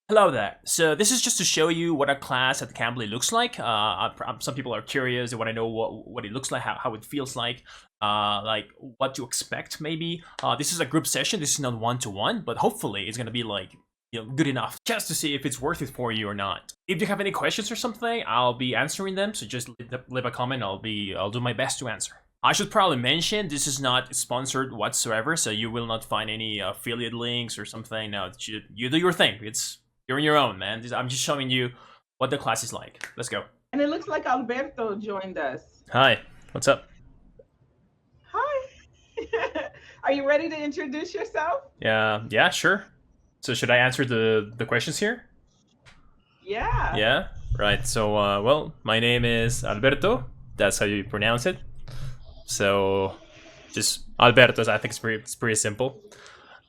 Hello there. So this is just to show you what a class at Cambly looks like. Some people are curious. They want to know what it looks like, how it feels like what to expect maybe. This is a group session. This is not one-to-one, but hopefully it's gonna be like good enough just to see if it's worth it for you or not. If you have any questions or something, I'll be answering them. So just leave a comment. I'll do my best to answer. I should probably mention this is not sponsored whatsoever, so you will not find any affiliate links or something. No, you do your thing. You're on your own, man. I'm just showing you what the class is like. Let's go. And it looks like Alberto joined us. Hi, what's up? Hi. Are you ready to introduce yourself? Yeah, sure. So should I answer the questions here? Yeah. Yeah, right. So, well, my name is Alberto. That's how you pronounce it. So, just Alberto. I think it's pretty simple.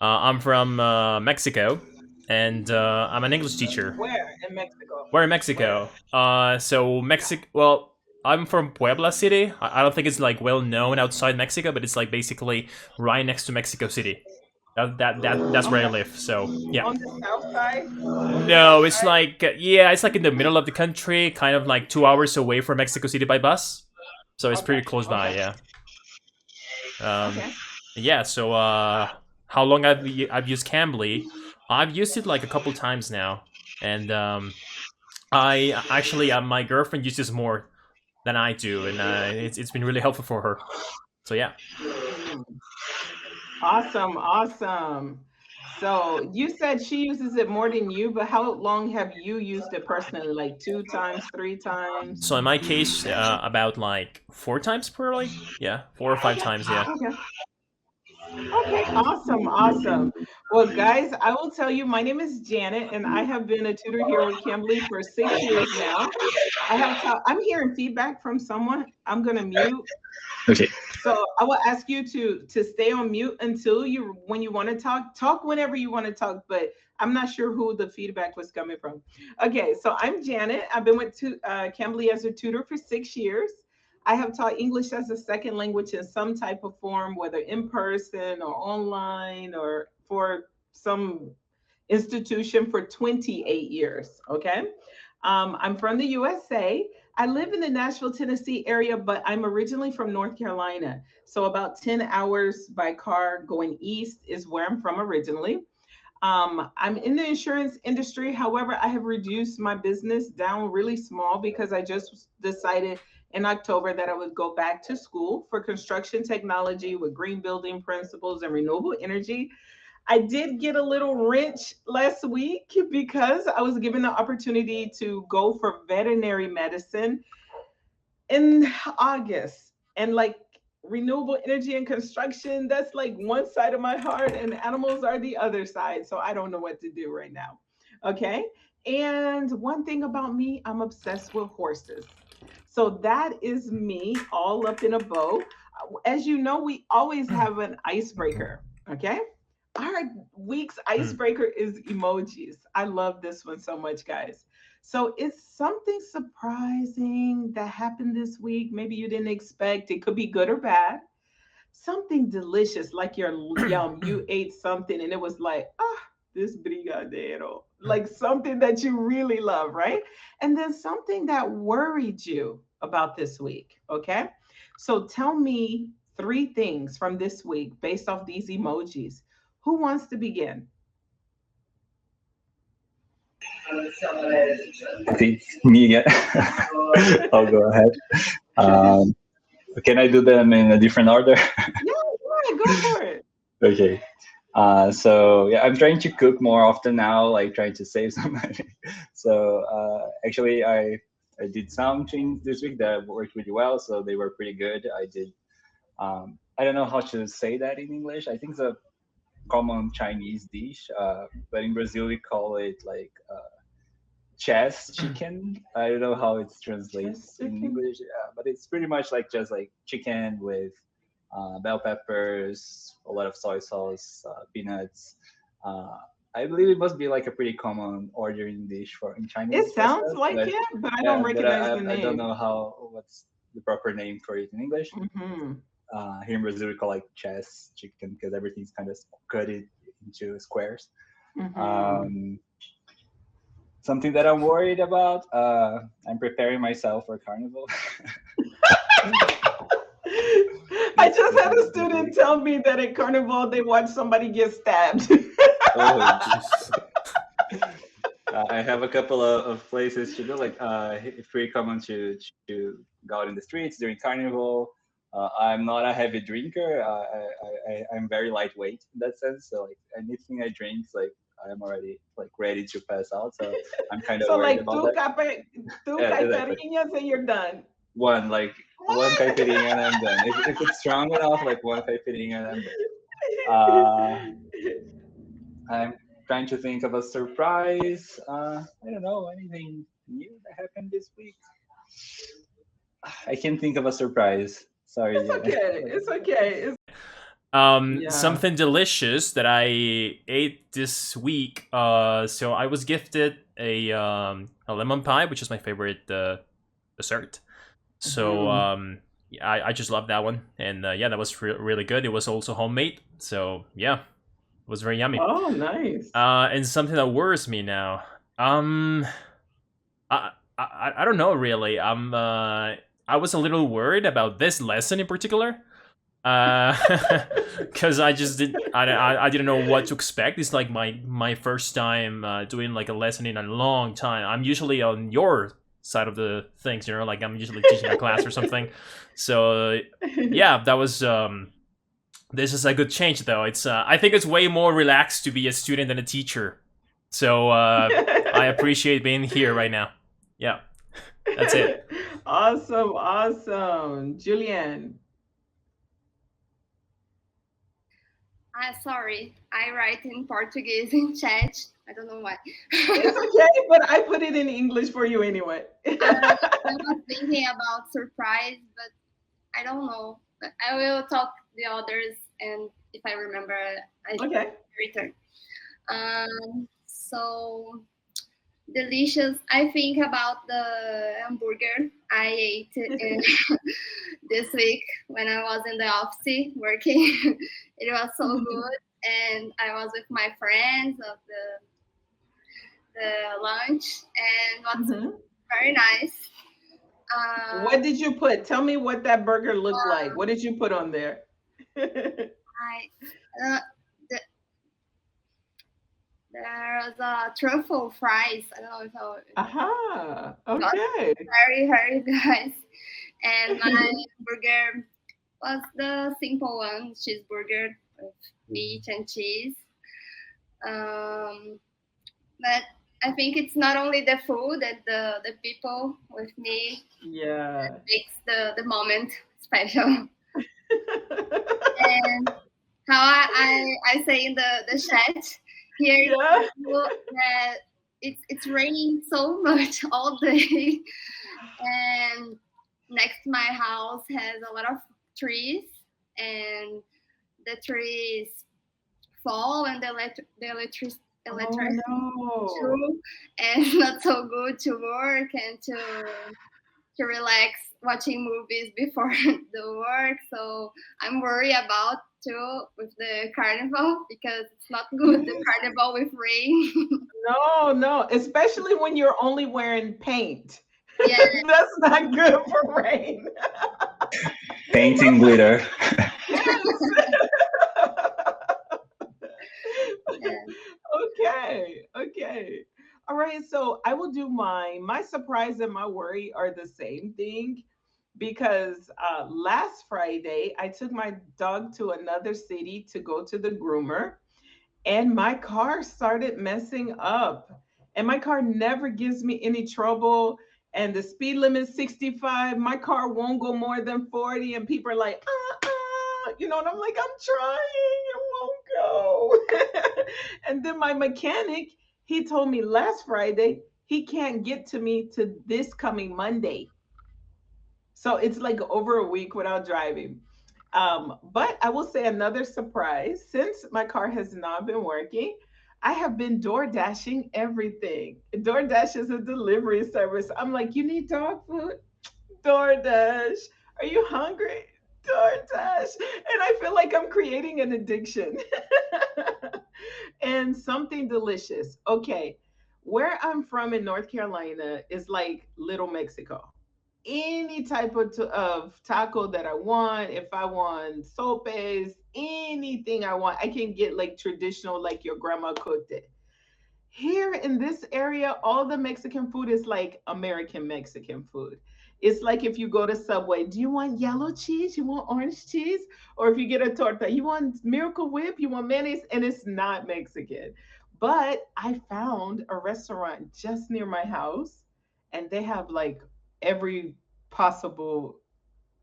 I'm from Mexico, and I'm an English teacher. Where in Mexico? We're in Where? Mexico. So Mexico. Well, I'm from Puebla City. I don't think it's like well known outside Mexico, but it's like basically right next to Mexico City. That's where I Okay. live. So yeah. On the south side? On the No, south it's side? like yeah, it's like in the middle of the country, kind of like 2 hours away from Mexico City by bus. So it's Okay. pretty close by. Okay. Yeah. Um. Okay. Yeah. So how long I've used Cambly? I've used it like a couple times now, and I actually my girlfriend uses more than I do, and it's been really helpful for her. So yeah. Mm. Awesome. Awesome. So you said she uses it more than you, but how long have you used it personally? Like two times, three times? So in my case, about like 4 times probably. Yeah, 4 or 5 times. Yeah. Okay. Okay, awesome, awesome. Well, guys, I will tell you, my name is Janet, and I have been a tutor here with Cambly for 6 years now. I'm hearing feedback from someone. I'm gonna mute. Okay. So I will ask you to stay on mute until you when you want to talk whenever you want to talk, but I'm not sure who the feedback was coming from. Okay, so I'm Janet. I've been with Cambly as a tutor for 6 years. I have taught English as a second language in some type of form, whether in person or online or for some institution for 28 years. Okay. I'm from the USA. I live in the Nashville, Tennessee area, but I'm originally from North Carolina. So about 10 hours by car going east is where I'm from originally. I'm in the insurance industry. However, I have reduced my business down really small because I just decided in October that I would go back to school for construction technology with green building principles and renewable energy. I did get a little wrench last week because I was given the opportunity to go for veterinary medicine in August. And like renewable energy and construction, that's like one side of my heart, and animals are the other side. So I don't know what to do right now. Okay. And one thing about me, I'm obsessed with horses. So that is me all up in a bow. As you know, we always have an icebreaker. Okay. Our week's Hmm. icebreaker is emojis. I love this one so much, guys. So it's something surprising that happened this week. Maybe you didn't expect. It could be good or bad. Something delicious, like your yum. You ate something and it was like, this brigadero. Like something that you really love, right? And then something that worried you about this week. Okay. So tell me three things from this week based off these emojis. Who wants to begin? I think me again. I'll go ahead. Um, can I do them in a different order? Yeah, yeah, go for it. Okay. So yeah, I'm trying to cook more often now, like trying to save some money. So actually, I did some things this week that worked really well. So they were pretty good. I did. I don't know how to say that in English. I think it's a common Chinese dish, but in Brazil we call it like chess chicken. I don't know how it Chest translates in chicken. English, but it's pretty much like just like chicken with bell peppers, a lot of soy sauce, peanuts. Uh, I believe it must be like a pretty common ordering dish for in It Chinese sounds restaurants, like but it, but I don't yeah, but recognize the I don't name. know how what's the proper name for it in English. Hmm. Here in Brazil, we call like chess chicken because everything's kind of cut it into squares. Hmm. Um, something that I'm worried about. I'm preparing myself for Carnival. I That's just that's had a a big student week. tell me that at Carnival they watched somebody get stabbed. Oh, Jeez. I have a couple of places to go. Like, it's pretty common to go out in the streets during Carnival. I'm not a heavy drinker. I'm very lightweight in that sense. So like anything I drink, like I'm already like ready to pass out. So I'm kind of So worried like about that. two Yeah, exactly. caipirinhas and you're done. One like one caipirinha and I'm done. If it's strong enough, like one caipirinha and I'm done. Uh, I'm trying to think of a surprise. I don't know anything new that happened this week. I can't think of a surprise. Sorry, It's Jenna. okay. Like, It's okay. It's yeah. Something delicious that I ate this week. So I was gifted a lemon pie, which is my favorite dessert. So Mhm. yeah, I just love that one, and yeah, that was really good. It was also homemade, so yeah, it was very yummy. Oh, nice. And something that worries me now. Um, I don't know really. I was a little worried about this lesson in particular. Because I just I didn't know what to expect. It's like my first time doing like a lesson in a long time. I'm usually on your side of the things, you know, like I'm usually teaching a class or something. So yeah, that was this is a good change though. It's I think it's way more relaxed to be a student than a teacher. So I appreciate being here right now. Yeah, that's it. Awesome, awesome. Julianne. Sorry, I write in Portuguese in chat. I don't know why. It's okay, but I put it in English for you anyway. I was thinking about surprise, but I don't know. But I will talk the others, and if I remember, I Okay. return. So delicious. I think about the hamburger I ate this week when I was in the office working. It was so good, and I was with my friends of the lunch, and it was Mhm. very nice. Uh, What did you put? Tell me what that burger looked like. uh, What did you put on there? I the, there was a truffle fries. I don't know if Aha. it was Okay. very nice. And my burger was the simple one, cheeseburger with meat and cheese. Um, but I think it's not only the food and the people with me Yeah. makes the moment special. And how I say in the chat here in Yeah. Brazil that it's raining so much all day, and next to my house has a lot of trees, and the trees fall and Oh electricity no. too, and it's not so good to work and to relax watching movies before the work. So I'm worried about too with the carnival because it's not good the carnival with rain. No, no. Especially when you're only wearing paint. Yeah, That's not good for rain. painting glitter. Yes. yeah. Okay. Okay. All right. So I will do mine. My surprise and my worry are the same thing because last Friday I took my dog to another city to go to the groomer, and my car started messing up. And my car never gives me any trouble. And the speed limit is 65. My car won't go more than 40. And people are like, and I'm like, I'm trying, it won't go. And then my mechanic, he told me last Friday he can't get to me to this coming Monday. So it's like over a week without driving. But I will say another surprise since my car has not been working, I have been door dashing everything. DoorDash is a delivery service. I'm like, you need dog food? DoorDash. Are you hungry? DoorDash. And I feel like I'm creating an addiction. And something delicious. Okay. Where I'm from in North Carolina is like Little Mexico. Any type of taco that I want, if I want sopes, anything I want, I can get like traditional, like your grandma cooked it. Here in this area, all the Mexican food is like American Mexican food. It's like if you go to Subway, do you want yellow cheese? You want orange cheese? Or if you get a torta, you want Miracle Whip? You want mayonnaise? And it's not Mexican. But I found a restaurant just near my house, and they have like every possible,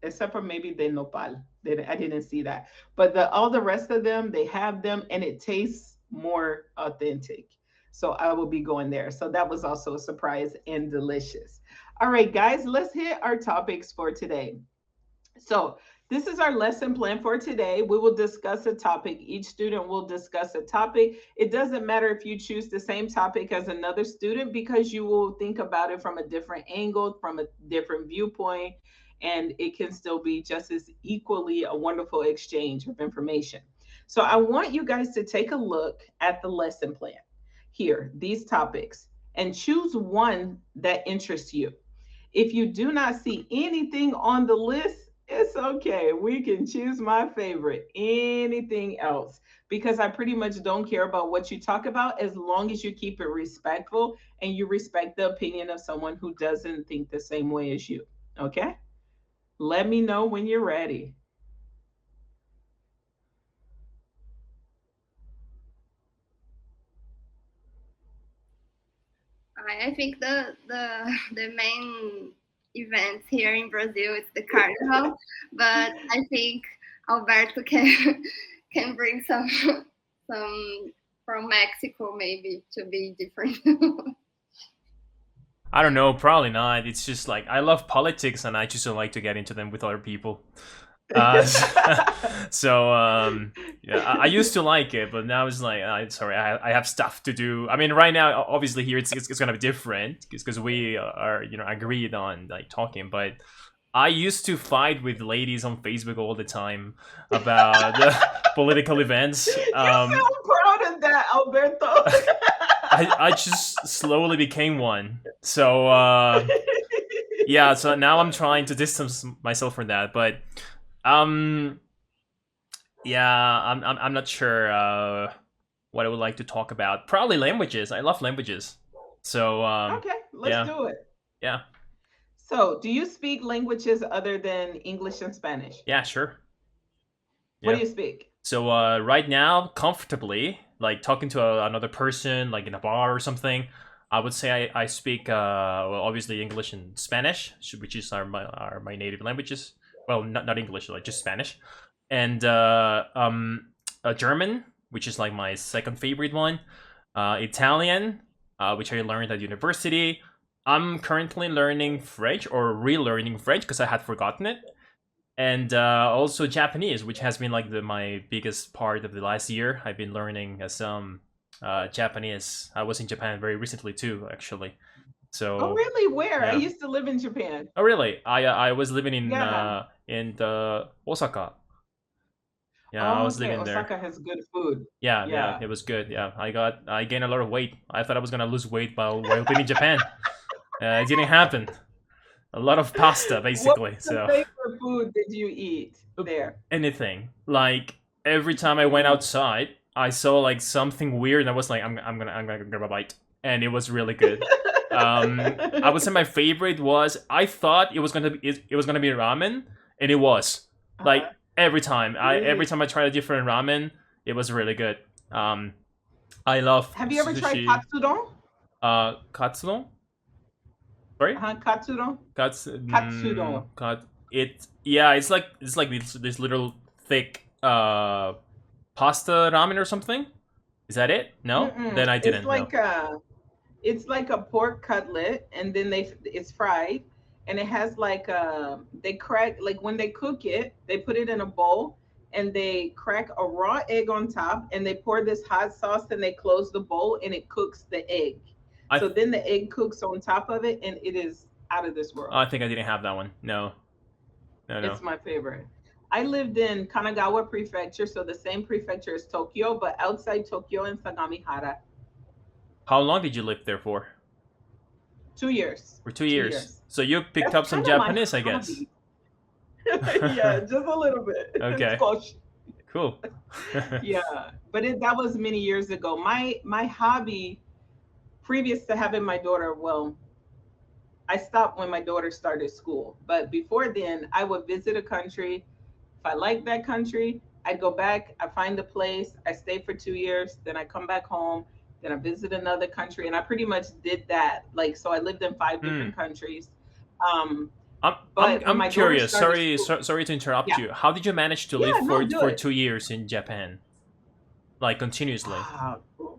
except for maybe the nopal. I didn't see that, but all the rest of them, they have them, and it tastes more authentic. So I will be going there. So that was also a surprise and delicious. All right, guys, let's hit our topics for today. So, this is our lesson plan for today. We will discuss a topic. Each student will discuss a topic. It doesn't matter if you choose the same topic as another student because you will think about it from a different angle, from a different viewpoint, and it can still be just as equally a wonderful exchange of information. So, I want you guys to take a look at the lesson plan here, these topics, and choose one that interests you. If you do not see anything on the list, it's okay. We can choose my favorite, anything else, because I pretty much don't care about what you talk about as long as you keep it respectful and you respect the opinion of someone who doesn't think the same way as you. Okay? Let me know when you're ready. I think the main event here in Brazil is the carnival, but I think Alberto can can bring some from Mexico maybe to be different. I don't know, probably not. It's just like I love politics and I just don't like to get into them with other people. Uh, so yeah, I used to like it, but now it's like sorry, I have stuff to do. I mean, right now, obviously here it's gonna be different because we are agreed on like talking. But I used to fight with ladies on Facebook all the time about political events. You sound proud of that, Alberto. I just slowly became one. So yeah, so now I'm trying to distance myself from that, but um yeah, I'm not sure what I would like to talk about. Probably languages. I love languages. So Okay, let's yeah, do it. yeah, So, do you speak languages other than English and Spanish? yeah, sure. What do Yeah. you speak? So right now, comfortably, like talking to another person, like in a bar or something, I would say I speak well, obviously English and Spanish, which is are my native languages. Well, not English, like just Spanish, and German, which is like my second favorite one. Italian, which I learned at university. I'm currently learning French or relearning French because I had forgotten it, and also Japanese, which has been like my biggest part of the last year. I've been learning some Japanese. I was in Japan very recently too, actually. Oh, So really? Where? I yeah. used to live in Japan. Oh really? I was living Yeah. in the Osaka. Yeah, I Oh, was okay. living there. Osaka has good food. Yeah, yeah, Yeah. it was good. Yeah, I gained a lot of weight. I thought I was gonna lose weight while being in Japan. It didn't happen. A lot of pasta, What basically. was the So favorite food did you eat there? anything. Like every time I went Mm. outside, I saw like something weird, and I was like, I'm gonna grab a bite, and it was really good. I would say my favorite was I thought it was gonna be ramen, and it was like Uh-huh. every Really? time I tried a different ramen, it was really good. Um, I love Have you ever tried sushi. katsudon? Katsudon. Sorry, Uh-huh. Katsudon? Katsudon. it yeah, it's like this little thick pasta ramen or something. Is that it? No, Mm-mm. then I It's didn't know. like a pork cutlet, and then it's fried, and it has like they crack, like when they cook it, they put it in a bowl, and they crack a raw egg on top, and they pour this hot sauce, and they close the bowl, and it cooks the egg. I So then the egg cooks on top of it, and it is out of this world. I think I didn't have that one. No, no, no. It's my favorite. I lived in Kanagawa Prefecture, so the same prefecture as Tokyo, but outside Tokyo in Sagamihara. How long did you live there for? 2 years. For two 2 years. years. So you picked That's up some kind of my Japanese, I guess. hobby. Yeah, just a little bit. Okay. Scotch. Cool. Yeah, but that was many years ago. My hobby, previous to having my daughter, well, I stopped when my daughter started school. But before then, I would visit a country. If I liked that country, I'd go back, I find a place, I stay for 2 years, then I come back home, then I visit another country. And I pretty much did that. Like, so I lived in five Hmm. different countries. Um, I'm but when my daughter curious. started school, Sorry to interrupt yeah, you. How did you manage to yeah, live no, do for it. 2 years in Japan, like continuously? Wow, cool.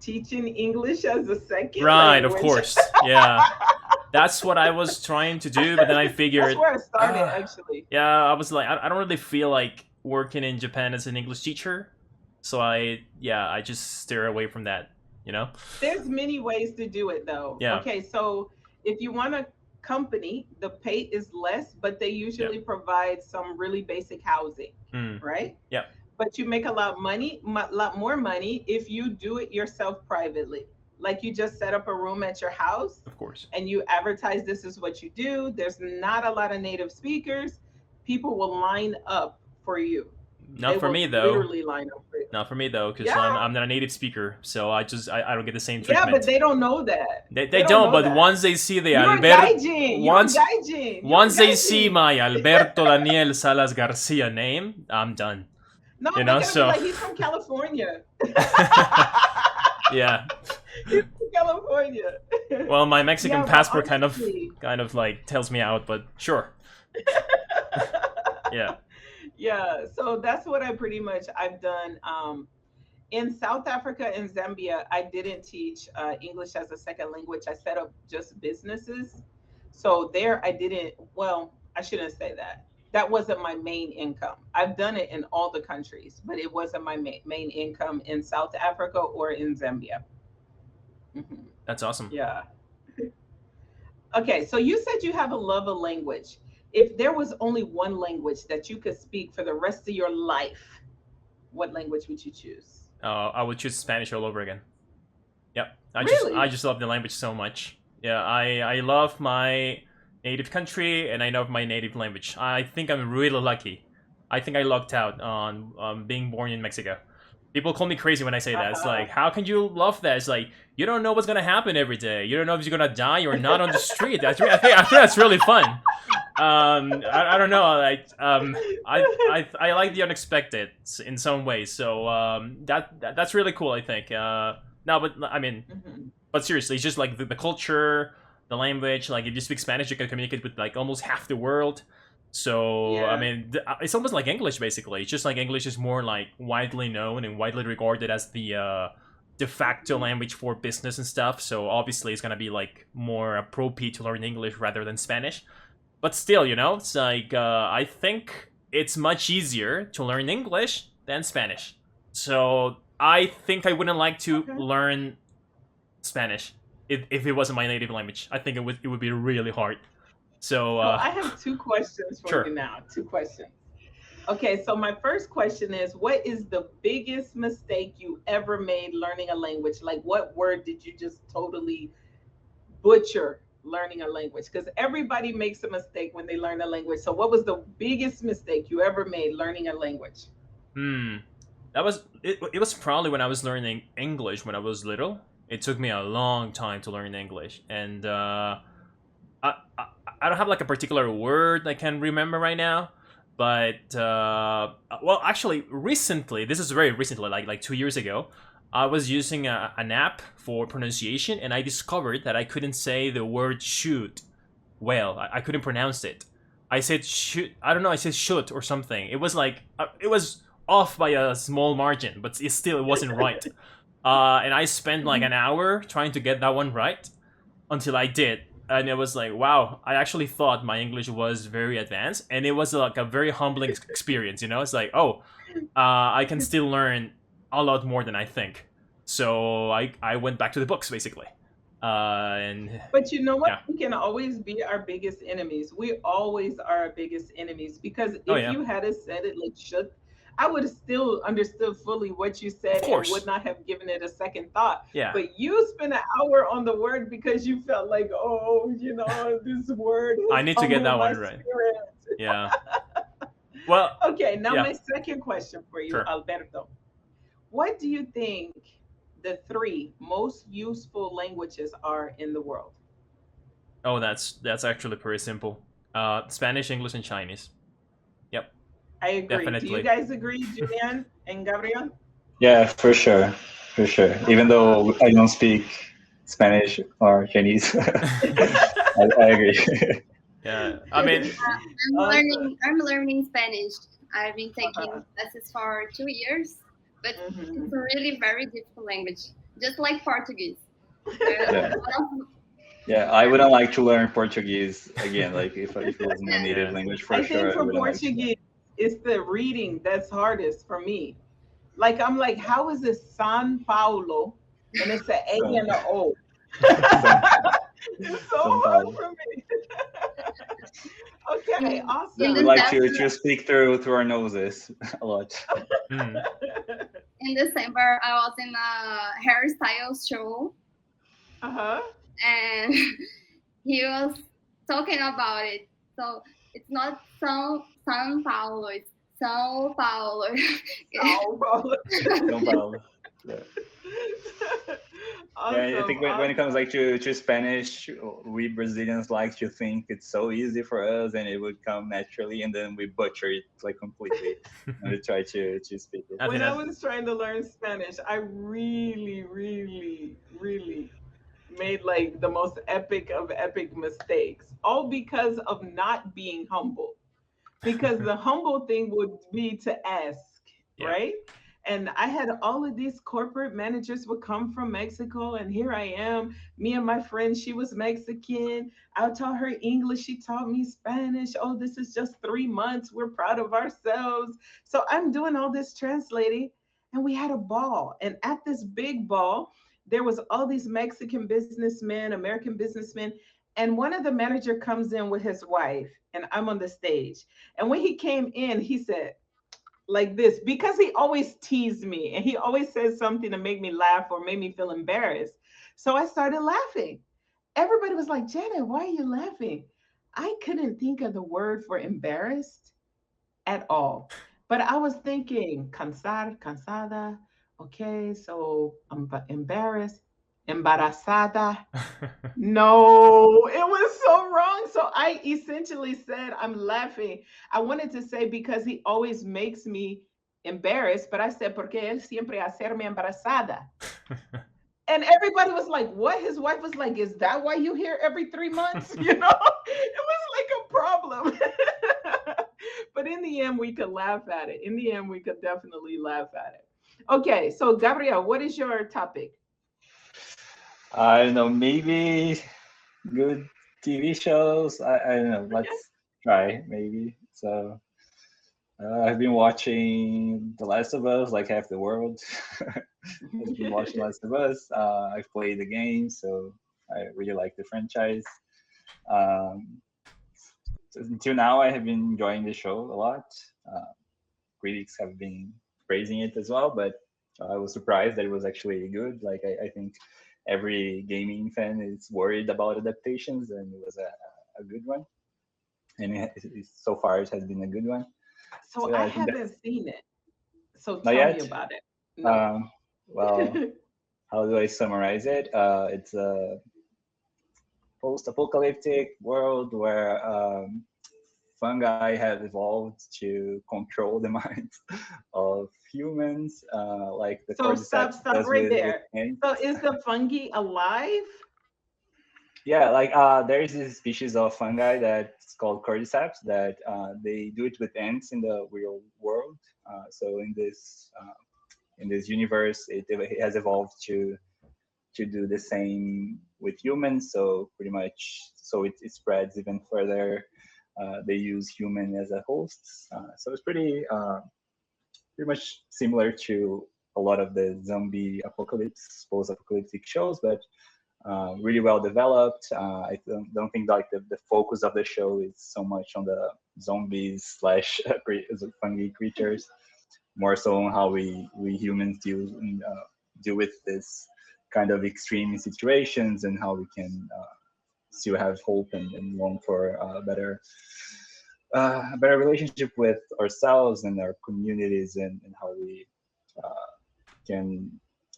Teaching English as a second Right, of language. course. Yeah, that's what I was trying to do, but then I That's figured, where I started, ah, actually. yeah, I was like, I don't really feel like working in Japan as an English teacher, so I just steer away from that. You know? There's many ways to do it, though. Yeah, Okay, so if you want a company, the pay is less, but they yeah, usually provide some really basic housing, mm, right? yeah, But you make a lot more money if you do it yourself privately. Like, you just set up a room at your house of course. and you advertise this is what you do. There's not a lot of native speakers. People will line up for you. They Not for will me though. literally line up for you. Not for me though, because Yeah, I'm not a native speaker, so I don't get the same yeah, but treatment. they don't know that. They They don't don't, know but that. once they see the You're gaijin. You're once gaijin. You're once they see gaijin. my Alberto Daniel Salas Garcia name, I'm done. No, You they're know, gonna be so like, he's from California. yeah. He's from California. Well, my Mexican Yeah, but passport honestly, kind of like tells me out, but sure. Yeah. yeah. So that's what I've done. In South Africa and Zambia, I didn't teach English as a second language. I set up just businesses. So there, I didn't. Well, I shouldn't say that. That wasn't my main income. I've done it in all the countries, but it wasn't my main income in South Africa or in Zambia. Mhm. That's awesome. Yeah. Okay, so you said you have a love of language. If there was only one language that you could speak for the rest of your life, what language would you choose? I would choose Spanish all over again. Yep. I Really? just love the language so much. Yeah, I love my native country and I love my native language. I think I'm really lucky. I think I lucked out on being born in Mexico. People call me crazy when I say that. It's like, how can you love that? It's like you don't know what's gonna happen every day. You don't know if you're gonna die or not on the street. I think that's really fun. I don't know. Like I like the unexpected in some ways. So that's really cool. I think. No, but I mean, Mhm. but seriously, it's just like the culture, the language. Like if you speak Spanish, you can communicate with like almost half the world. So I Yeah. mean, it's almost like English basically. It's just like English is more like widely known and widely regarded as the de facto language for business and stuff. So obviously, it's gonna be like more appropriate to learn English rather than Spanish. But still, you know, it's like I think it's much easier to learn English than Spanish. So I think I wouldn't like to Okay. learn Spanish if it wasn't my native language. I think it would be really hard. So So I have two questions for you sure. now. Two questions. Okay, so my first question is, what is the biggest mistake you ever made learning a language? Like, what word did you just totally butcher learning a language? Because everybody makes a mistake when they learn a language. So what was the biggest mistake you ever made learning a language? Hmm. That was it. It was probably when I was learning English when I was little. It took me a long time to learn English, and I, I I don't have like a particular word I can remember right now, but well, actually, recently, this is very recently, like 2 years ago, I was using an app for pronunciation, and I discovered that I couldn't say the word shoot well. I couldn't pronounce it. I said shoot. I don't know. I said shoot or something. It was like it was off by a small margin, but it wasn't right. And I spent like an hour trying to get that one right until I did. And it was like, wow, I actually thought my English was very advanced. And it was like a very humbling experience, you know? It's like, oh, I can still learn a lot more than I think. So I went back to the books, basically. And But you know what? yeah. We can always be our biggest enemies. We always are our biggest enemies because Oh, if yeah. you had said it like should, I would have still understood fully what you Of said and would course. not have given it a second thought. Yeah. But you spent an hour on the word because you felt like, oh, this word I has need to get humbled that my one right. spirit. Yeah. Well, Okay, now yeah, my second question for you, sure. Alberto. What do you think the three most useful languages are in the world? Oh, that's actually pretty simple. Spanish, English, and Chinese. Yep, I agree. Do you definitely. guys agree, Julian and Gabriel? Yeah, for sure, for sure. Even though I don't speak Spanish or Chinese, I agree. Yeah, I mean, Awesome. I'm learning Spanish. I've been Uh-huh. taking classes for 2 years, but it's Mhm. a really very difficult language, just like Portuguese. Yeah, One of yeah. I wouldn't like to learn Portuguese again. Like if it was my native yeah, language, for I think sure, I for wouldn't like to learn. Portuguese, it's the reading that's hardest for me. Like I'm like, how is it San Paulo? And it's an A So, and a O. some It's so some hard Paulo. for me. in, Okay, in We awesome. like December, to speak through our noses a lot. mm, in December, I was in a hairstyle show, Uh-huh. and he was talking about it. So it's not São Paulo, it's São Paulo. Sao Paulo. São Paulo. Yeah. Yeah, I Awesome, think when it comes awesome. like to Spanish, we Brazilians like to think it's so easy for us and it would come naturally, and then we butcher it like completely and we try to speak it. I think When I that. was trying to learn Spanish, I really, really, really made like the most epic of epic mistakes, all because of not being humble. Because the humble thing would be to ask, Yeah. right? And I had all of these corporate managers would come from Mexico, and here I am, me and my friend, she was Mexican. I taught her English, she taught me Spanish. Oh, this is just 3 months. We're proud of ourselves. So I'm doing all this translating, and we had a ball. And at this big ball, there was all these Mexican businessmen, American businessmen, and one of the manager comes in with his wife, and I'm on the stage. And when he came in, he said, like this, because he always teased me and he always says something to make me laugh or make me feel embarrassed. So I started laughing. Everybody was like, Janet, why are you laughing? I couldn't think of the word for embarrassed at all. But I was thinking, cansar, cansada. Okay, so I'm embarrassed, embarazada. No, it was so wrong. So I essentially said, I'm laughing. I wanted to say because he always makes me embarrassed, but I said, porque él siempre hacerme embarazada. And everybody was like, what? His wife was like, is that why you here every 3 months? It was like a problem. But in the end, we could laugh at it. In the end, we could definitely laugh at it. Okay, so Gabriel, what is your topic? I don't know, maybe good TV shows. I don't know. Let's try maybe. So I've been watching The Last of Us, like half the world has been watching Last of Us. I've played the game, so I really like the franchise. Um, so until now, I have been enjoying the show a lot. Uh, Critics have been praising it as well, but I was surprised that it was actually good. Like I think every gaming fan is worried about adaptations, and it was a good one. And so far, it has been a good one. So So yeah, I I think haven't that's seen it. So not tell me yet. about it. No. Um, well, how do I summarize it? It's a post-apocalyptic world where fungi have evolved to control the minds of humans, like the So stop, cordyceps stop does right with there. ants. So is the fungi alive? Yeah, like there is this species of fungi that's called cordyceps that they do it with ants in the real world. So in this universe, it has evolved to do the same with humans. So pretty much, so it spreads even further. They use human as a host. So it's pretty much similar to a lot of the zombie apocalypse, post-apocalyptic shows, but really well developed. I don't think like the focus of the show is so much on the zombies slash fungi creatures, more so on how we humans deal with this kind of extreme situations, and how we can still have hope and long for a better relationship with ourselves and our communities, and how we can,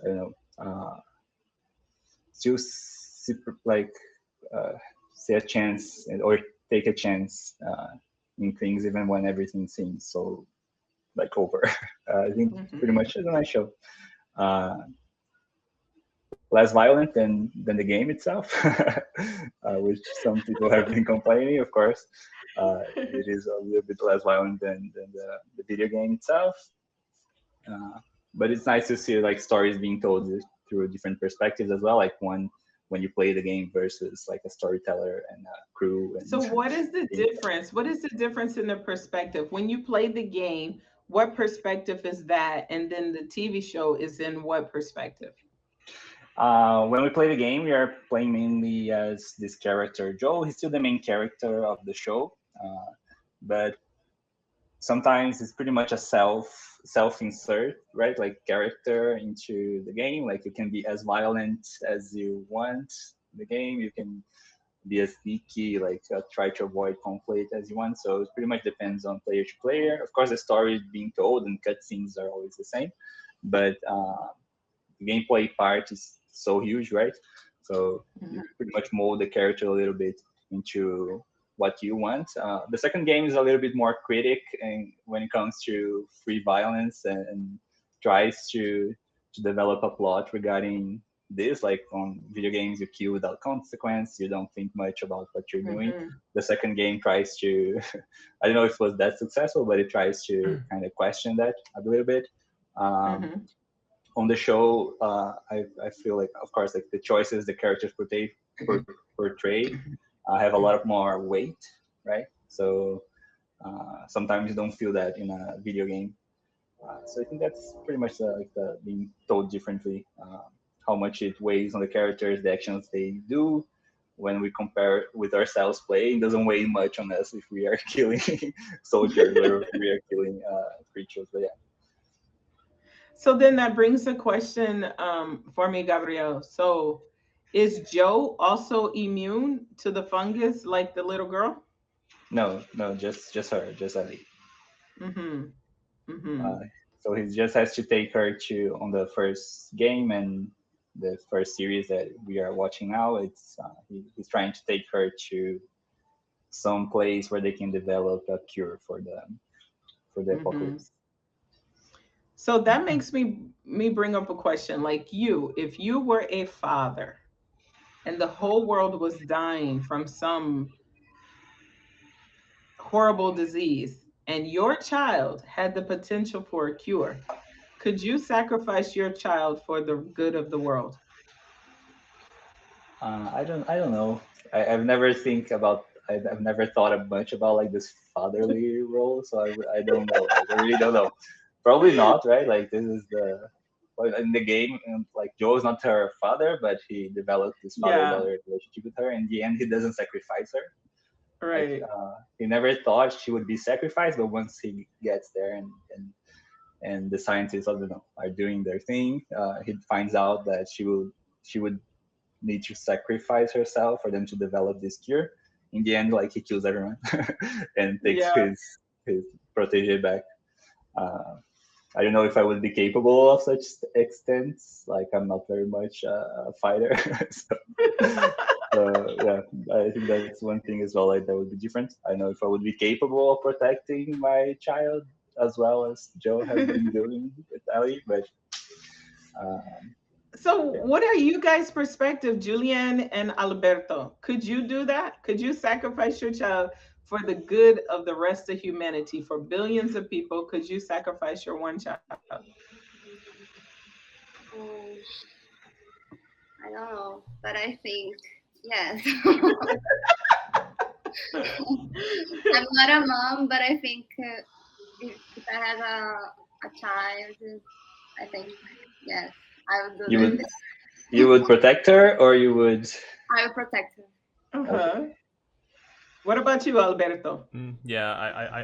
I don't know, still like see a chance or take a chance in things even when everything seems so like over. I think pretty much is a nice show. Less violent than the game itself, which some people have been complaining. Of course, it is a little bit less violent than the video game itself. But it's nice to see like stories being told through different perspectives as well. Like one when you play the game versus like a storyteller and a crew. And So what is the difference? What is the difference in the perspective? When you play the game, what perspective is that? And then the TV show is in what perspective? When we play the game, we are playing mainly as this character, Joel. He's still the main character of the show, but sometimes it's pretty much a self insert, right? Like character into the game. Like you can be as violent as you want in the game. You can be as sneaky, like try to avoid conflict as you want. So it pretty much depends on player to player. Of course, the story is being told and cutscenes are always the same, but the gameplay part is so huge, right? So you pretty much mold the character a little bit into what you want. The second game is a little bit more critic, and when it comes to free violence, and tries to develop a plot regarding this. Like on video games, you kill without consequence. You don't think much about what you're doing. The second game tries to, I don't know if it was that successful, but it tries to kind of question that a little bit. On the show, I feel like, of course, like the choices the characters portray have a lot of more weight, right? So sometimes you don't feel that in a video game. So I think that's pretty much like being told differently, how much it weighs on the characters, the actions they do. When we compare with ourselves playing, it doesn't weigh much on us if we are killing soldiers or we are killing creatures. But yeah. So then that brings a question for me, Gabriel. So is Joe also immune to the fungus like the little girl? No, just her, just Ellie. Mm-hmm. So he just has to take her to on the first game and the first series that we are watching now. It's he's trying to take her to some place where they can develop a cure for the apocalypse. So that makes me bring up a question. Like you, if you were a father and the whole world was dying from some horrible disease and your child had the potential for a cure, could you sacrifice your child for the good of the world? I don't know. I've never think about. I've never thought much about like this fatherly role, so I don't know. Like, I really don't know. Probably not, right? Like this is the well, in the game, and like Joe is not her father, but he developed this father-daughter relationship with her. In the end, he doesn't sacrifice her. Like Right. he never thought she would be sacrificed, but once he gets there and the scientists, I don't know, are doing their thing, he finds out that she would need to sacrifice herself for them to develop this cure. In the end, like he kills everyone and takes Yeah. his protege back. Uh, I don't know if I would be capable of such extents. Like I'm not very much a fighter, so yeah, I think that's one thing as well. Like that would be different. I know if I would be capable of protecting my child as well as Joe has been doing with Ali, but So, yeah. what are you guys' perspective, Julian and Alberto? Could you do that? Could you sacrifice your child for the good of the rest of humanity, for billions of people? Could you sacrifice your one child? Um, I don't know, but I think yes. I'm not a mom, but I think if I had a child, I think yes, I would do You this. would you would protect her, or you would? I would protect her. Okay. What about you, Alberto? Yeah,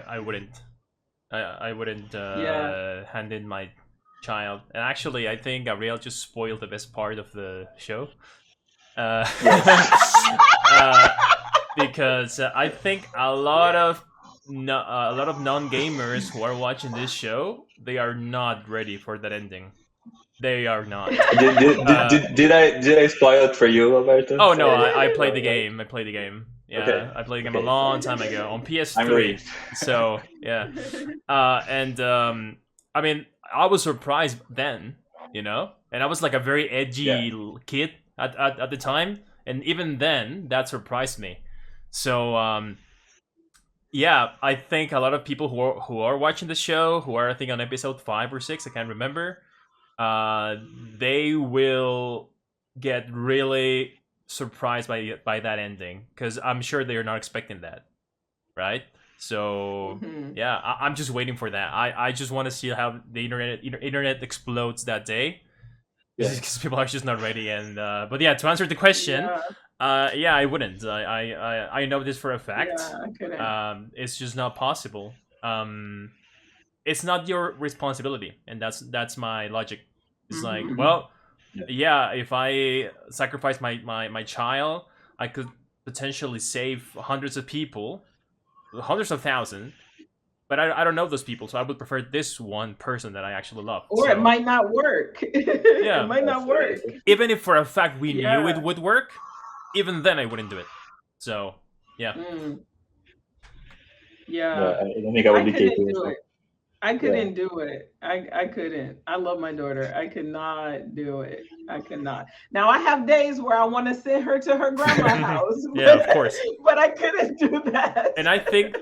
I wouldn't. I wouldn't Yeah. hand in my child. And actually, I think Gabriel just spoiled the best part of the show. Uh, Yes. uh, because I think a lot of a lot of non gamers who are watching this show, they are not ready for that ending. They are not. Did I spoil it for you, Alberto? Oh no, Sorry. I played the Like, game. I played the game. okay. Yeah, I played the game a Okay. long time ago on I'm PS3. relieved. So yeah, and I mean, I was surprised then, and I was like a very Yeah. edgy kid at the time, and even then, that surprised me. So yeah, I think a lot of people who are watching the show, who are I think on episode 5 or 6, I can't remember, they will get really surprised by that ending because I'm sure they are not expecting that, right? So Mhm. yeah, I'm just waiting for that. I just want to see how the internet explodes that day Yeah. because people are just not ready. And but yeah, to answer the question, Yeah. yeah, I wouldn't. I know this for a Yeah. fact. I couldn't. It's just not possible. It's not your responsibility, and that's my logic. It's like, Mhm. well, Yeah. yeah, if I sacrifice my child, I could potentially save hundreds of people, hundreds of thousands, but I don't know those people, so I would prefer this one person that I actually love. Or it So might not work. It yeah, might That's not very work. true. even if for a fact we knew it Yeah. would work, even then I wouldn't do it. So yeah, Mm. Yeah, Yeah. I don't think I would I be couldn't capable as do well. it. I Yeah. couldn't do it. I couldn't. I love my daughter. I could not do it. I could not. Now I have days where I want to send her to her grandma's house, yeah, of course. but I couldn't do that. And I think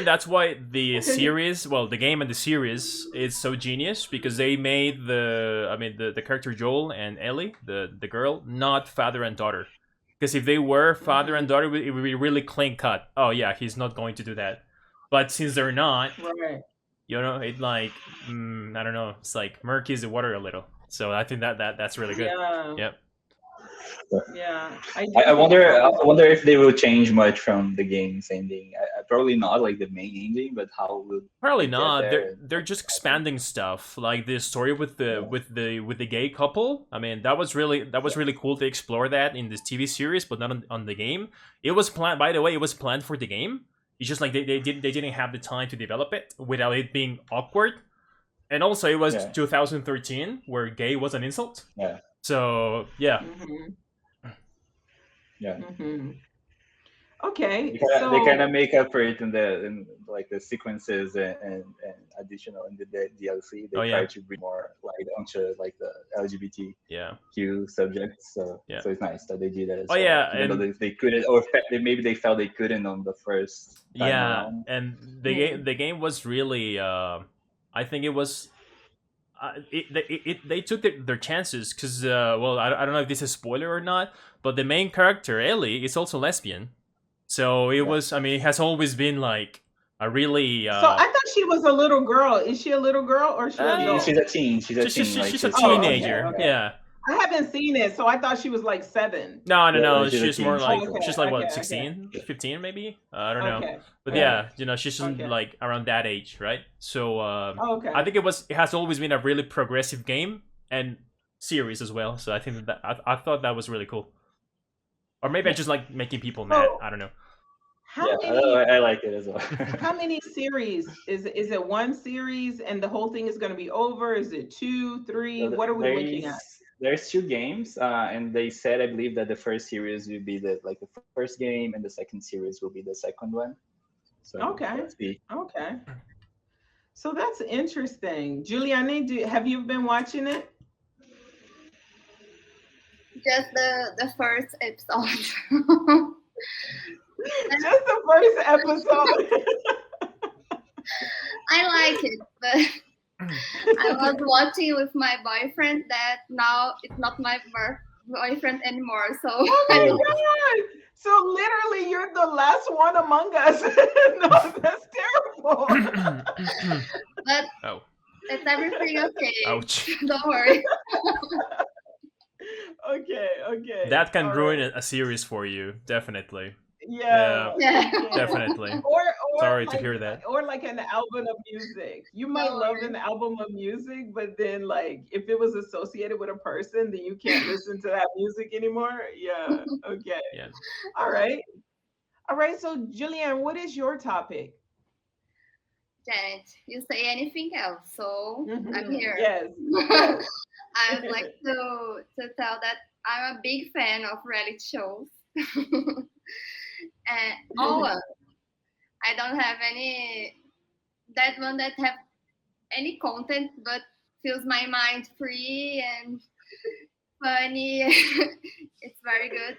that's why the series, well, the game and the series is so genius because they made the character Joel and Ellie, the girl, not father and daughter. Because if they were father and daughter, it would be really clean cut. Oh yeah, he's not going to do that. But since they're not, Right. it like I don't know, it's like murky's the water a little. So I think that's really good. Yeah. Yep. Yeah. I do I think wonder. so I as wonder well. if they will change much from the game's ending. Probably not like the main ending, but how will Probably they get not. there? They're And they're what just happen? expanding stuff, like the story with the Yeah. with the gay couple. I mean, that was Yeah. really cool to explore that in this TV series, but not on the game. It was planned. By the way, it was planned for the game. It's just like they didn't have the time to develop it without it being awkward. And also, it was Yeah. 2013, where gay was an insult. Yeah. So yeah, Hmm. Yeah. Hmm. Okay. They kind of So, make up for it in like the sequences and additional in the DLC. They oh try yeah, to bring more light onto like the yeah, LGBTQ subjects. So yeah. so it's nice that they did that Oh as well. yeah, Even though and they couldn't, or maybe they felt they couldn't on the first time yeah, around. and the game mm, the game was really. I think it was they took their chances because well I don't know if this is spoiler or not, but the main character Ellie is also lesbian, so it Yeah. was, I mean, it has always been like a really so I thought she was a little girl. Is she a little girl or is she uh, She's adult? a teen. She's a teen. Like she's a she's Oh, okay, 16. teenager, Yeah. okay. yeah. I haven't seen it, so I thought she was like 7. No, no, Yeah, no, she's a she's more teen. like, She's Okay, she's like what, okay, okay, 16, yeah. 15 maybe, I don't know, okay, but Yeah. yeah, she's okay, like around that age, right? So I okay. think it has always been a really progressive game and series as well, so I think I thought that was really cool. Or maybe I Yeah. just like making people mad. So I don't know. Yeah. how many I like it as well. how many series is it? One series and the whole thing is going to be over? Is it 2, 3? So What are we looking at? there's two games, and they said I believe that the first series will be the first game, and the second series will be the second one. So Okay, let's see. okay. So that's interesting. Giuliani, have you been watching it? Just the first episode. Just the first episode. I like it, but I was watching with my boyfriend that now it's not my boyfriend anymore. So Oh my Oh, God. So literally you're the last one among us. No, that's terrible. but Oh, it's everything okay. ouch. Don't worry. Okay, okay. That can All ruin right. a series for you, definitely. Yeah. Yeah. Okay. Definitely. Or Sorry to like hear that. an album of music. You might No love worries. an album of music, but then like if it was associated with a person, then you can't listen to that music anymore. Yeah. Okay. Yeah. All right. All right. So Julianne, what is your topic? Janet, you say anything else, so I'm here. Yes. Yes. I would like to tell that I'm a big fan of reality shows. And all of I don't have any that one that have any content but feels my mind free and funny. It's very good.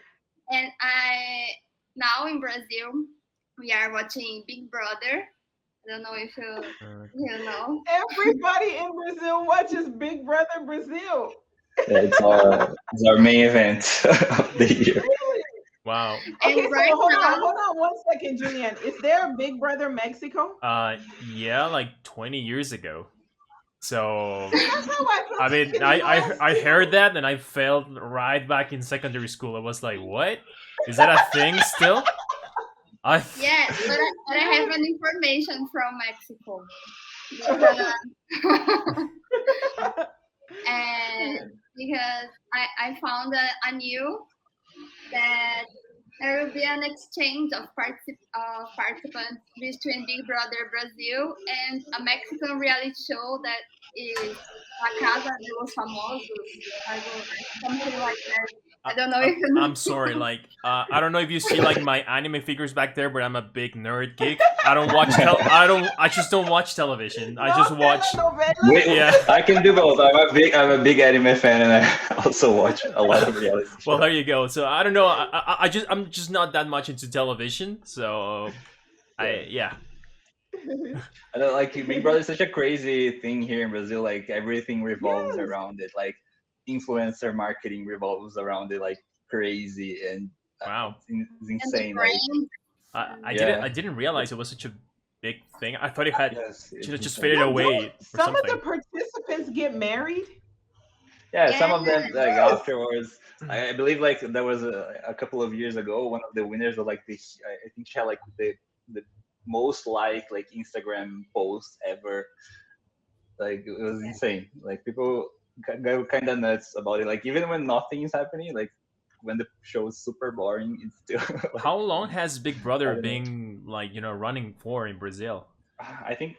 And I now in Brazil we are watching Big Brother. I don't know if you know. Everybody in Brazil watches Big Brother Brazil. Yeah, it's our main event of the year. Really? Wow. Okay, And so right now, hold on one second, Julianne. Is there a Big Brother Mexico? Yeah, like 20 years ago. So That's how I I felt mean, in last I year. heard that and I felt right back in secondary school. I was like, what? Is that a thing still? I yes, but I have an information from Mexico because and because I found a new that there will be an exchange of participants between Big Brother Brazil and a Mexican reality show that is La Casa de los Famosos, something like that. I don't know if you know. I'm sorry, like I don't know if you see like my anime figures back there, but I'm a big nerd geek. I just don't watch television. I just watch. Telenovela? Yeah. I can do both. I'm a big anime fan, and I also watch a lot of reality shows. Well, there you go. So I don't know. I'm just not that much into television. So yeah. I don't like Big Brother is such a crazy thing here in Brazil. Like everything revolves Yes. around it. Like influencer marketing revolves around it like crazy, and Wow. it's And the insane. Like brain. I didn't realize it was such a big thing. I thought it had yes, it's just insane. faded Yeah, away or some of the something. participants get married. Yeah, some of them like Yes. afterwards. I believe like there was a couple of years ago, one of the winners of like this. I think she had like the most like Instagram post ever. Like it was insane. Like people go kind of nuts about it. Like even when nothing is happening, like when the show is super boring, it's still like How long has Big Brother I don't know. been like running for in Brazil? I think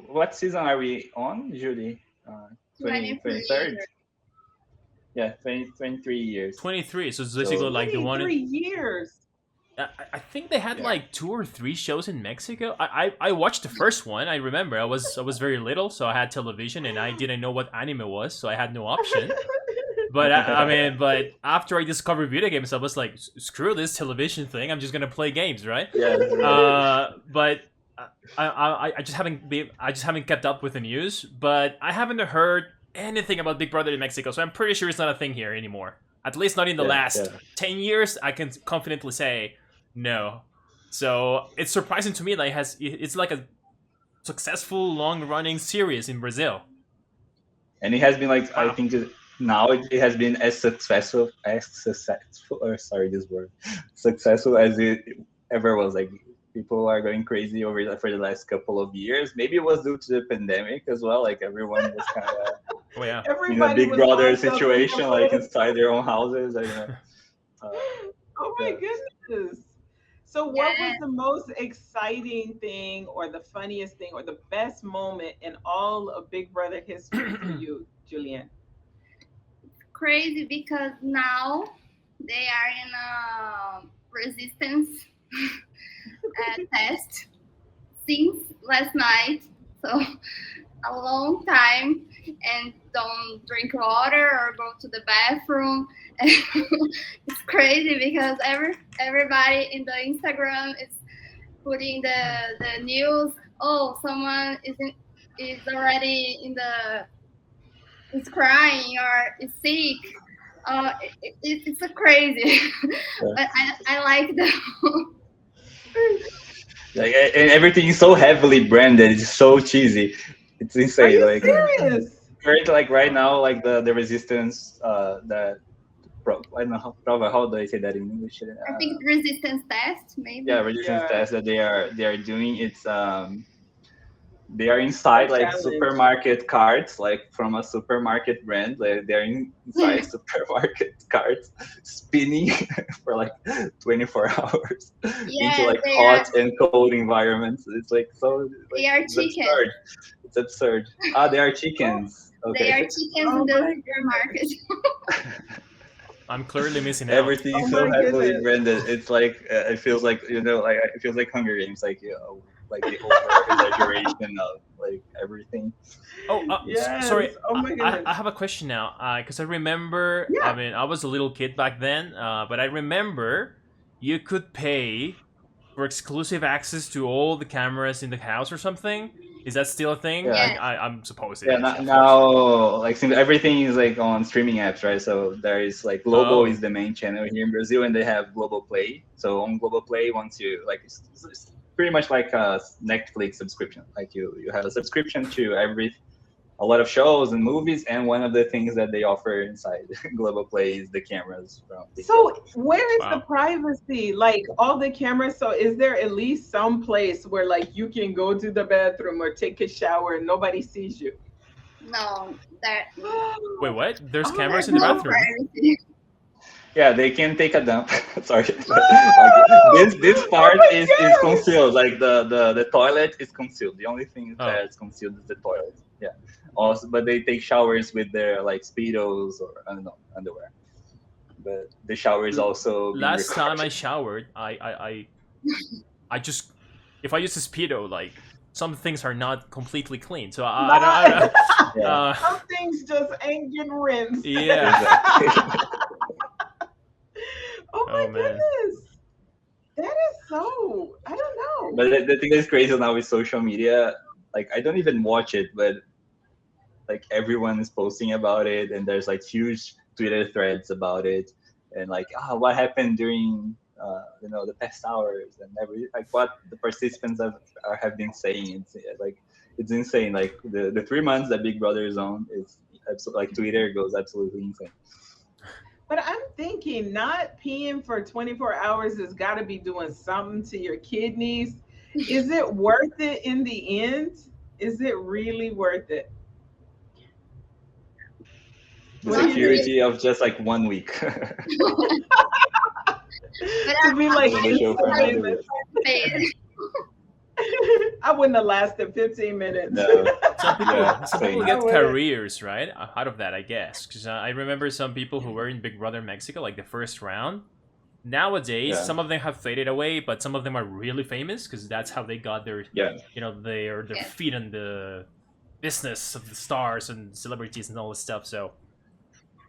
what season are we on, Judy? 23 23rd? years. Yeah, 23 years. 23. So it's So- basically like the one. 23 years. I think they had Yeah. like 2 or 3 shows in Mexico. I watched the first one. I remember I was very little, so I had television and I didn't know what anime was, so I had no option. But I mean, but after I discovered video games, I was like, screw this television thing. I'm just gonna play games, right? Yeah. But I just haven't kept up with the news. But I haven't heard anything about Big Brother in Mexico, so I'm pretty sure it's not a thing here anymore. At least not in the last 10 years. I can confidently say no. So it's surprising to me that it's like a successful long-running series in Brazil. And it has been like Wow. I think now it has been as successful or sorry this word successful as it ever was. Like people are going crazy over it for the last couple of years. Maybe it was due to the pandemic as well. Like everyone was kind of Oh yeah. in a Everybody Big was Brother locked up in situation, their like place. inside their own houses. You know. Oh my Yeah. goodness. So what was the most exciting thing or the funniest thing or the best moment in all of Big Brother history for you, Julianne? Crazy because now they are in a resistance test since last night. So a long time and don't drink water or go to the bathroom. It's crazy because everybody in the Instagram is putting the news. Oh, someone is already is crying or is sick. It's so crazy, but I like them. Like and everything is so heavily branded. It's so cheesy. It's Are insane. you Like serious? currently, like right now, like the resistance that I don't know how do I say that in English? I think resistance test, Yeah, maybe. resistance Yeah, test that they are doing. It's they are a inside like challenge. supermarket carts, like from a supermarket brand. Like they're inside supermarket carts, spinning for like 24 hours into Yeah, like hot and cold environments. It's like so like they are it's chickens. absurd. It's absurd. Ah, they are Oh, chickens. They Okay. are chickens in oh the my goodness. supermarket. I'm clearly missing out. Everything Oh is so my heavily goodness. branded. It's like it feels like like it feels like Hunger Games, like like the over exaggeration of like everything. Oh, Yes. sorry. Oh I, my I goodness. I have a question now. Because I remember, I Yeah. mean, I was a little kid back then, but I remember you could pay for exclusive access to all the cameras in the house or something. Is that still a thing? Yeah, Yes. I'm suppose it yeah. is, of course. Now, like since everything is like on streaming apps, right? So there is like Globo Oh, is the main channel here in Brazil, and they have Global Play. So on Global Play, once you like, it's pretty much like a Netflix subscription. Like you have a subscription to a lot of shows and movies, and one of the things that they offer inside Global Play is the cameras from Big So Brother. where is the wow. privacy? Like all the cameras. So is there at least some place where like you can go to the bathroom or take a shower and nobody sees you? No, that Wait, what? There's Oh, cameras that's in the no so. bathroom? privacy. Yeah, they can take a dump. Sorry, like Oh, this oh part my is gosh. concealed. Like the toilet is concealed. The only thing Oh, that's concealed is the toilet. Yeah. Also, but they take showers with their like speedos or I don't know underwear. But the shower is also being last time I recorded. showered, I just if I use a speedo, like some things are not completely clean. So I Not don't. Yeah, some things just ain't getting rinsed. Yeah. exactly. Oh my Oh man. goodness. That is so, I don't know. But the thing that's crazy now with social media, like I don't even watch it, but like everyone is posting about it, and there's like huge Twitter threads about it, and like what happened during the past hours and like what the participants have been saying. It's like it's insane. Like the 3 months that Big Brother is on, it's absolutely like Twitter goes absolutely insane. But I'm thinking not peeing for 24 hours has got to be doing something to your kidneys. Is it worth it in the end? Is it really worth it? The What do Not you think? really, security of just like 1 week. but To be I like On the show for like another week. instantaneous. it. I wouldn't have lasted 15 minutes. No, yeah, Some people same. I get wouldn't. careers right out of that, I guess. Because I remember some people who were in Big Brother Mexico, like the first round. Nowadays, Yeah, some of them have faded away, but some of them are really famous because that's how they got their, yeah. their Yes. feet in the business of the stars and celebrities and all this stuff. So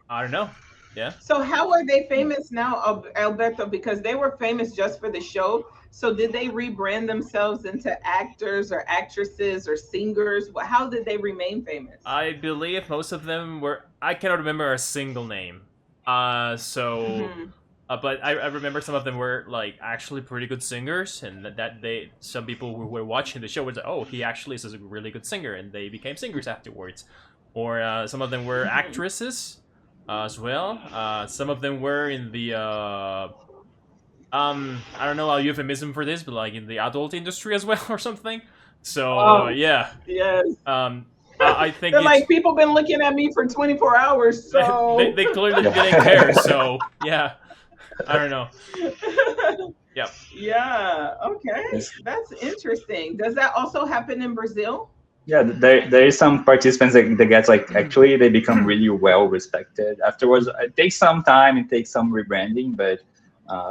I don't know. Yeah. So how are they famous now, Alberto? Because they were famous just for the show. So did they rebrand themselves into actors or actresses or singers? How did they remain famous? I believe most of them were. I cannot remember a single name. So Hmm. but I remember some of them were like actually pretty good singers, and that they some people who were watching the show was like, oh, he actually is a really good singer, and they became singers afterwards. Or some of them were Hmm. actresses as well. Some of them were in the I don't know a euphemism for this, but like in the adult industry as well or something. So Oh, yeah, yes. um, I think They're it's like, people been looking at me for 24 hours, so. they clearly didn't care. Yeah. So yeah, I don't know. Yep. Yeah, okay. Yes. That's interesting. Does that also happen in Brazil? Yeah, there is some participants that gets like actually they become really well respected afterwards. It takes some time, it takes some rebranding, but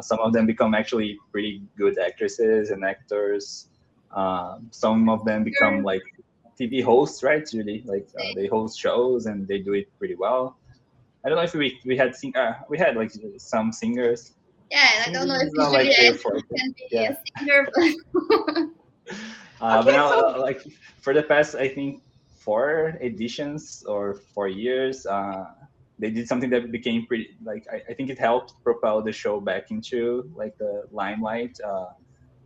some of them become actually pretty good actresses and actors. Some of them become like TV hosts, right? Really, like they host shows and they do it pretty well. I don't know if we had like some singers. Yeah, and I don't know Singing if is not like their Juliet forte. can be Yeah. a singer, but But Okay, now, so like for the past, I think 4 editions or 4 years, they did something that became pretty. Like I think it helped propel the show back into like the limelight.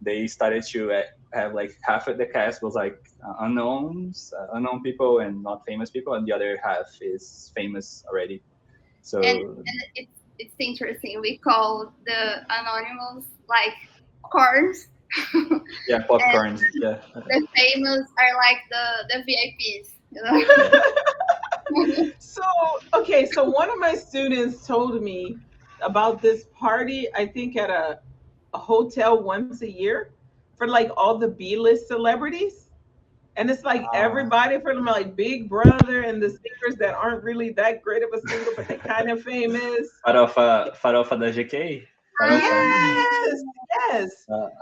They started to have like half of the cast was like unknown people and not famous people, and the other half is famous already. and So it's it's interesting. We call the anonymous like corns, Yeah, and popcorns. Yeah. the famous are like the VIPs. You know? Yeah. So, okay, so one of my students told me about this party, I think at a hotel once a year for like all the B-list celebrities. And it's like Ah, everybody from like Big Brother and the singers that aren't really that great of a singer, but they kind of famous. farofa da GK. Farofa. Yes, yes,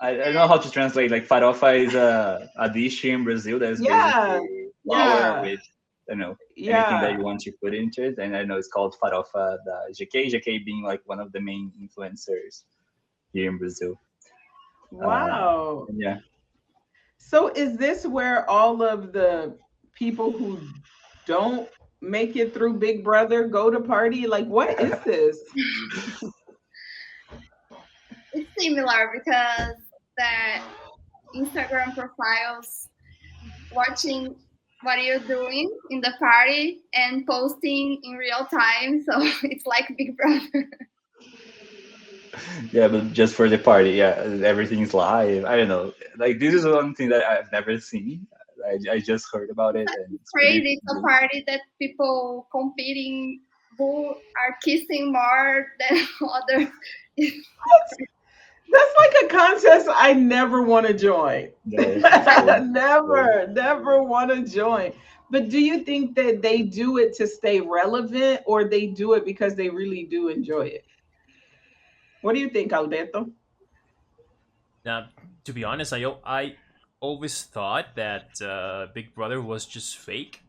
I don't know how to translate. Like farofa is a dish here in Brazil that is yeah, basically flour yeah, with, you know, anything that yeah. you want to put into it. And I know it's called farofa da GK. GK being like one of the main influencers here in Brazil. Uh, Wow. and yeah. So is this where all of the people who don't make it through Big Brother go to party? Like, what is this? It's similar because the Instagram profiles watching what you're doing in the party and posting in real time. So it's like Big Brother. Yeah, but just for the party, yeah, everything's live. I don't know. Like this is one thing that I've never seen. I just heard about it, and it's pretty. Crazy. It's a party that people competing who are kissing more than others. That's like a contest I never want to join. Yeah, it's cool. Yeah. Never, never want to join. But do you think that they do it to stay relevant or they do it because they really do enjoy it? What do you think, Alberto? Now, to be honest, I always thought that Big Brother was just fake.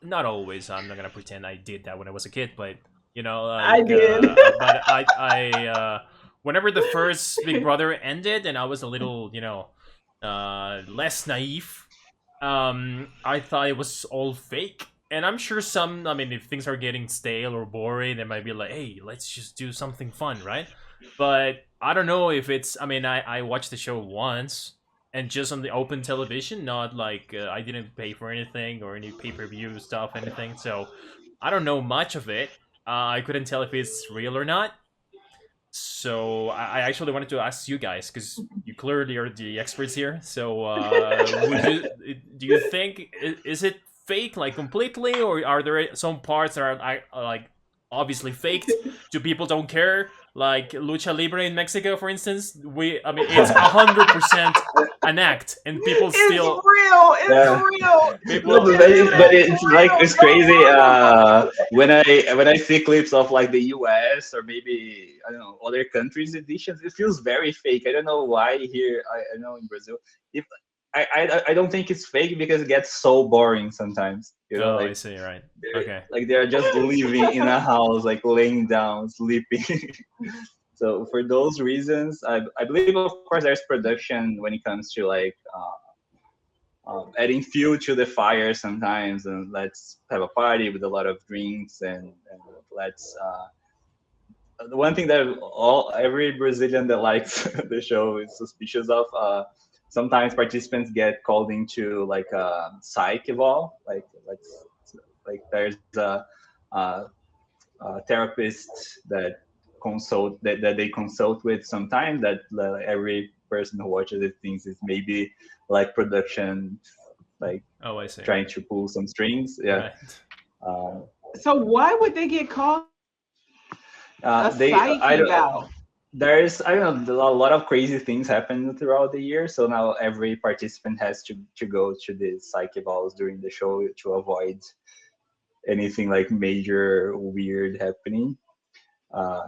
Not always. I'm not gonna pretend I did that when I was a kid, but I did. but whenever the first Big Brother ended, and I was a little, less naive, I thought it was all fake. And I'm sure some, I mean, if things are getting stale or boring, they might be like, hey, let's just do something fun, right? But I don't know if it's, I mean, I watched the show once and just on the open television, not like I didn't pay for anything or any pay per view stuff, anything. So I don't know much of it. I couldn't tell if it's real or not. So I actually wanted to ask you guys because you clearly are the experts here. So would you do you think is it fake like completely, or are there some parts that are like obviously faked? Do people don't care? Like lucha libre in Mexico, for instance, I mean it's 100% an act, and people It's still real. It's Yeah. real. No, people. but, It's it's like real. it's Don't crazy. worry. When I see clips of like the U.S. or maybe I don't know other countries' editions, it feels very fake. I don't know why here. I know in Brazil, if I don't think it's fake because it gets so boring sometimes. You know, Oh, I like see. Right. they're Okay. they're just living in a house, like laying down, sleeping. So for those reasons, I believe of course there's production when it comes to like adding fuel to the fire sometimes, and let's have a party with a lot of drinks, and let's. The one thing that every Brazilian that likes the show is suspicious of. Sometimes participants get called into like a psych eval, like there's a, a therapist that they consult with sometimes that every person who watches it thinks is maybe like production, like Oh, I see. trying to pull some strings. Yeah. Right. Uh, So why would they get called a they psyche I don't. valve? There's I don't know a lot of crazy things happen throughout the year, so now every participant has to go to the psyche balls during the show to avoid anything like major weird happening. Uh,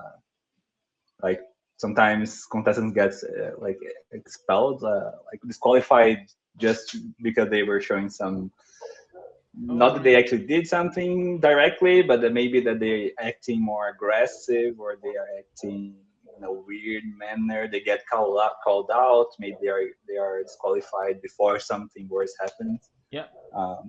like sometimes contestants gets like expelled, like disqualified just because they were showing some, Oh, not that they right. actually did something directly, but that maybe that they're acting more aggressive or they are acting in a weird manner. They get called out. Maybe they are disqualified before something worse happens. Yeah.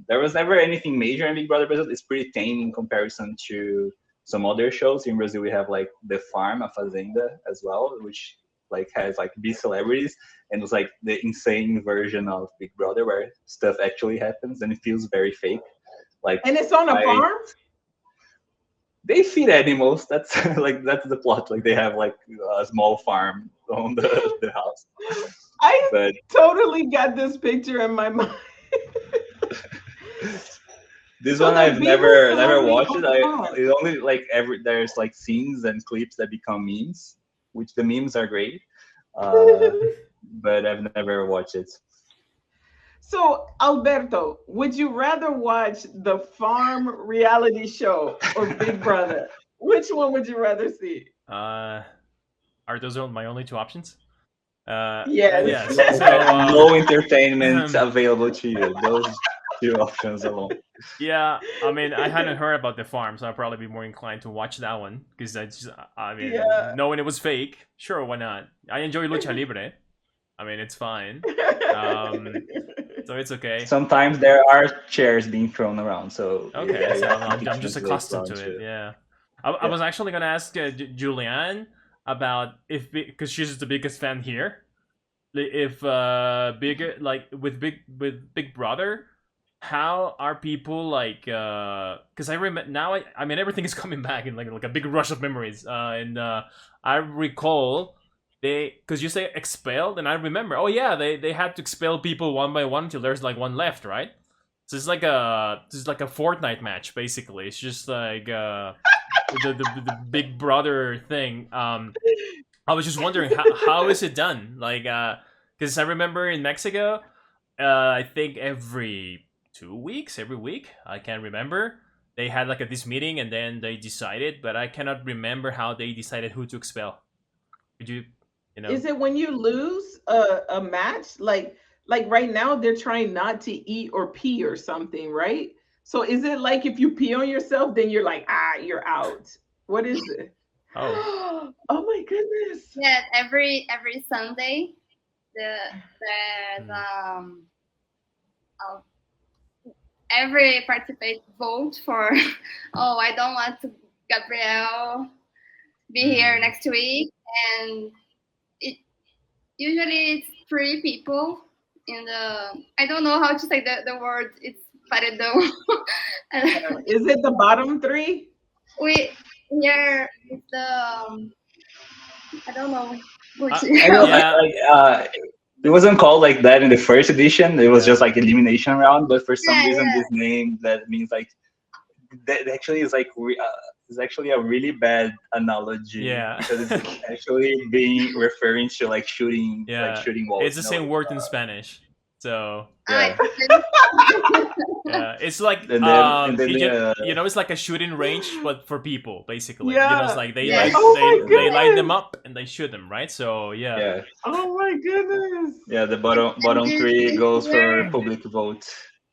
There was never anything major in Big Brother Brazil. It's pretty tame in comparison to some other shows. In Brazil, we have like The Farm, A Fazenda as well, which like has like big celebrities, and it's like the insane version of Big Brother where stuff actually happens and it feels very fake. Like And it's on a I farm? they feed animals. That's like that's the plot. Like they have like a small farm on the house. I But totally got this picture in my mind. this So one they're I've being never farming watched it. on farm. It only like every there's like scenes and clips that become memes, which the memes are great. Uh, but I've never watched it. So, Alberto, would you rather watch the farm reality show or Big Brother? Which one would you rather see? Uh, are those my only two options? Yes. Yeah. No entertainment Um, available to you. Those two options alone. yeah. I mean, I hadn't heard about the farm, so I'd probably be more inclined to watch that one because I mean, Yeah. knowing it was fake, sure, why not? I enjoy lucha libre. I mean, it's fine. So it's okay. Sometimes there are chairs being thrown around, so Okay, so I think it I'm just translates accustomed well to it. to Yeah, I yeah. was actually gonna ask Julianne about if because she's the biggest fan here. If bigger like with Big Brother, how are people like? Because I remember now. I mean everything is coming back in like a big rush of memories. And I recall they because you say expelled, and I remember. Oh yeah, they had to expel people one by one until there's like one left, right? So it's like a Fortnite match basically. It's just like the Big Brother thing. I was just wondering how is it done? Like, because I remember in Mexico, I think every 2 weeks, every week, I can't remember. They had like this meeting and then they decided, but I cannot remember how they decided who to expel. Could you, you know? Is it when you lose a match? Like right now they're trying not to eat or pee or something, right? So is it like if you pee on yourself, then you're like, you're out? What is it? Oh, Oh my goodness. Yeah, every Sunday, there's mm, uh, every participant vote for. Oh, I don't want to Gabriel be here mm. next week, and it usually it's three people in the. I don't know how to say the word. It's paredão. And Is it the bottom three? we here it's the I don't know which. I know Yeah, it wasn't called like that in the first edition. It was just yeah, like elimination round, but for some Yeah, reason yeah, this name that means like that actually is like is actually a really bad analogy yeah, because it's actually being referring to like yeah. shooting walls, It's the you know, same like word in Spanish. So yeah. yeah, it's like And then it's like a shooting range, but for people basically. It's Yeah. like yeah. Oh my they light them goodness. up and they shoot them, right? So yeah. yeah, Oh my goodness. yeah, the And bottom three this goes for year, public vote.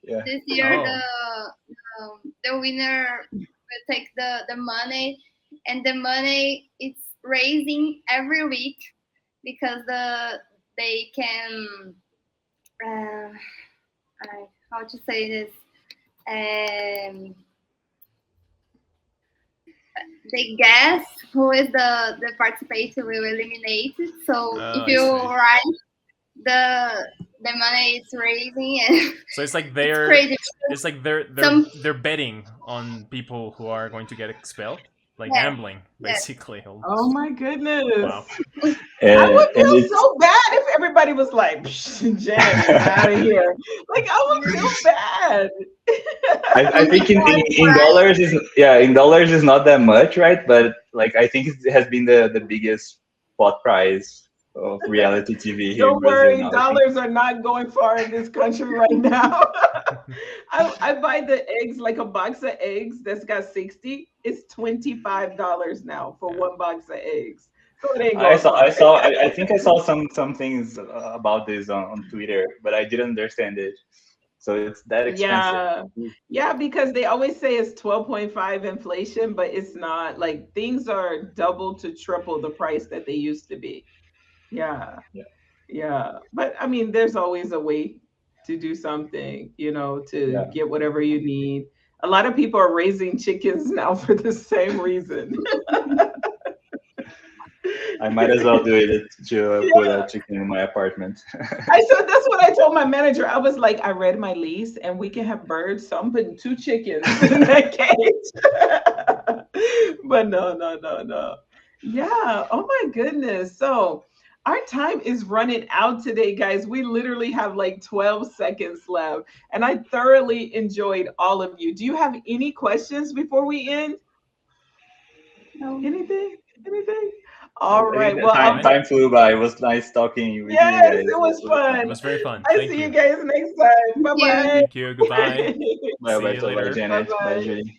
Yeah. Oh, the winner will take the money, and the money it's raising every week because they can uh, how to say this um, they guess who is the participator will eliminate it. So if I you see. write the money is raising and So it's like it's crazy. Some they're betting on people who are going to get expelled, like yeah, gambling yeah. basically. Oh my goodness. Wow. I would And feel it's so bad if everybody was like, Janet is out of here. Like, I would feel bad. I Some think people are in crying. dollars is yeah in dollars is not that much, right? But like I think it has been the biggest pot prize of reality TV here in Don't Brazil worry, now. I think dollars are not going far in this country right now. I buy the eggs, like a box of eggs that's got 60. It's $25 now for Yeah. one box of eggs. So it ain't going far. I think I saw some things about this on Twitter, but I didn't understand it. So it's that expensive. Yeah. Yeah, because they always say it's 12.5 inflation, but it's not. Like things are double to triple the price that they used to be. Yeah. Yeah. Yeah. But I mean, there's always a way to do something, to Yeah. get whatever you need. A lot of people are raising chickens now for the same reason. I might as well do it to put a chicken in my apartment. I said that's what I told my manager. I was like, I read my lease and we can have birds, so I'm putting two chickens in that cage. But no. Yeah. Oh my goodness. So our time is running out today, guys. We literally have like 12 seconds left. And I thoroughly enjoyed all of you. Do you have any questions before we end? No. Anything? Anything? All I think right. the Well, time I'll Right? time flew by. It was nice talking with you yes, guys. it was It fun. was very fun. I Thank see you you. guys next time. Thank you. Bye-bye. Thank you. Goodbye. Bye See bye, you bye, later. Janet. Bye, Bye-bye. Julie.